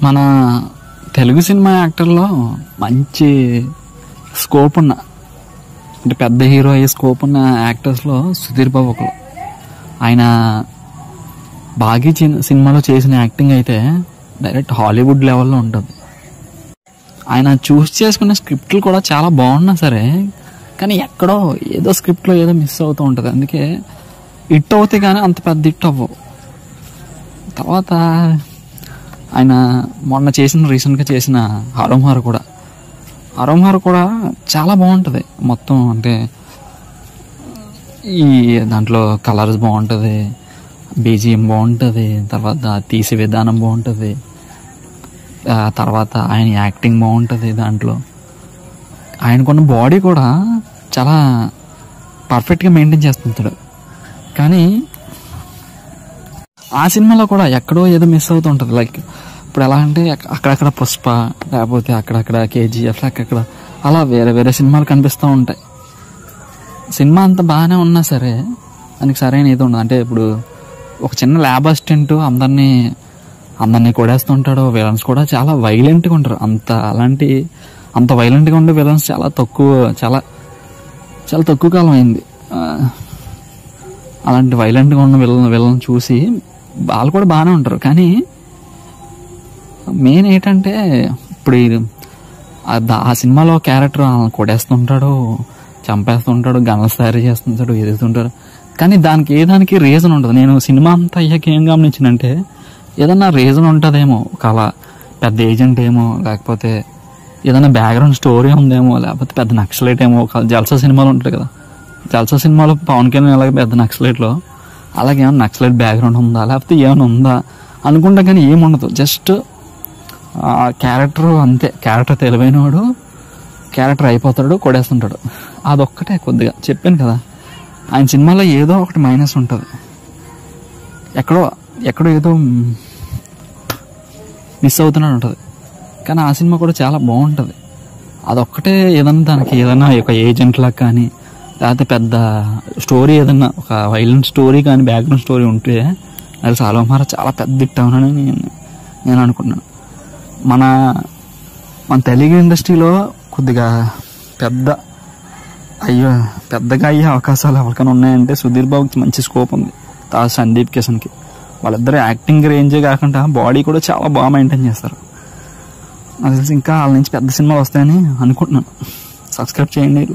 మన తెలుగు సినిమా యాక్టర్లో మంచి స్కోప్ ఉన్న, అంటే పెద్ద హీరో అయ్యే స్కోప్ ఉన్న యాక్టర్స్లో సుధీర్ బాబు ఒకరు. ఆయన బాగా సినిమాలో చేసిన యాక్టింగ్ అయితే డైరెక్ట్ హాలీవుడ్ లెవెల్లో ఉంటుంది. ఆయన చూస్ చేసుకునే స్క్రిప్ట్లు కూడా చాలా బాగున్నా సరే, కానీ ఎక్కడో ఏదో స్క్రిప్ట్లో ఏదో మిస్ అవుతూ ఉంటుంది. అందుకే హిట్ అవుతాయి కానీ అంత పెద్ద హిట్ అవ్వవు. తర్వాత ఆయన మొన్న రీసెంట్గా చేసిన హరోంహర్ కూడా చాలా బాగుంటుంది. మొత్తం అంటే ఈ దాంట్లో కలర్స్ బాగుంటుంది, బీజిఎం బాగుంటుంది, తర్వాత తీసే విధానం బాగుంటుంది, తర్వాత ఆయన యాక్టింగ్ బాగుంటుంది. దాంట్లో ఆయనకున్న బాడీ కూడా చాలా పర్ఫెక్ట్గా మెయింటైన్ చేస్తుంటాడు. కానీ ఆ సినిమాలో కూడా ఎక్కడో ఏదో మిస్ అవుతుంటుంది. లైక్ ఇప్పుడు ఎలా అంటే అక్కడక్కడ పుష్ప, లేకపోతే అక్కడక్కడ కేజీఎఫ్, అక్కడక్కడ అలా వేరే వేరే సినిమాలు కనిపిస్తూ ఉంటాయి. సినిమా అంత బాగానే ఉన్నా సరే దానికి సరైన ఏదో ఉండదు. అంటే ఇప్పుడు ఒక చిన్న ల్యాబ్ అసిస్టెంట్ అందరినీ కొడేస్తుంటాడు. విలన్స్ కూడా చాలా వైలెంట్గా ఉంటారు. అంత వైలెంట్గా ఉండే విలన్స్ చాలా తక్కువ కాలం అయింది. అలాంటి వైలెంట్గా ఉన్న విలన్ చూసి వాళ్ళు కూడా బాగానే ఉంటారు. కానీ మెయిన్ ఏంటంటే ఇప్పుడు ఆ సినిమాలో క్యారెక్టర్ కొడేస్తుంటాడు, చంపేస్తుంటాడు, గన్నులు తయారు చేస్తుంటాడు, ఎదుగుతుంటాడు. కానీ దానికి రీజన్ ఉంటుంది. నేను సినిమా అంతా అయ్యాక ఏం గమనించానంటే ఏదన్నా రీజన్ ఉంటుందేమో, ఒక అలా పెద్ద ఏజెంట్ ఏమో, లేకపోతే ఏదైనా బ్యాక్గ్రౌండ్ స్టోరీ ఉందేమో, లేకపోతే పెద్ద నక్సలైట్ ఏమో. ఒక జల్సా సినిమాలు ఉంటాయి కదా, జల్సా సినిమాలో పవన్ కళ్యాణ్ అలాగే పెద్ద నక్సలైట్లో అలాగే ఏమన్నా నక్సలైట్ బ్యాక్గ్రౌండ్ ఉందా, లేకపోతే ఏమైనా ఉందా అనుకుంటా. కానీ ఏముండదు, జస్ట్ క్యారెక్టర్ అంతే. క్యారెక్టర్ తెలివైనవాడు, క్యారెక్టర్ అయిపోతాడు, కొడేస్తుంటాడు. అదొక్కటే కొద్దిగా చెప్పాను కదా, ఆయన సినిమాలో ఏదో ఒకటి మైనస్ ఉంటుంది. ఎక్కడో ఏదో మిస్ అవుతూనే ఉంటుంది. కానీ ఆ సినిమా కూడా చాలా బాగుంటుంది. అదొక్కటే ఏదన్నా ఒక ఏజెంట్ లాగా కానీ, లేకపోతే పెద్ద స్టోరీ ఏదన్నా ఒక వైలెంట్ స్టోరీ కానీ, బ్యాక్గ్రౌండ్ స్టోరీ ఉంటే అది హరోంహర్ చాలా పెద్ద హిట్ అవునని నేను అనుకున్నాను. మన తెలుగు ఇండస్ట్రీలో కొద్దిగా పెద్దగా అయ్యే అవకాశాలు ఎవరికైనా ఉన్నాయంటే సుధీర్ బాబుకి మంచి స్కోప్ ఉంది. సందీప్ కిషన్కి వాళ్ళిద్దరు యాక్టింగ్ రేంజే కాకుండా బాడీ కూడా చాలా బాగా మెయింటైన్ చేస్తారు. నాకు తెలిసి ఇంకా వాళ్ళ నుంచి పెద్ద సినిమాలు వస్తాయని అనుకుంటున్నాను. సబ్స్క్రైబ్ చేయండి.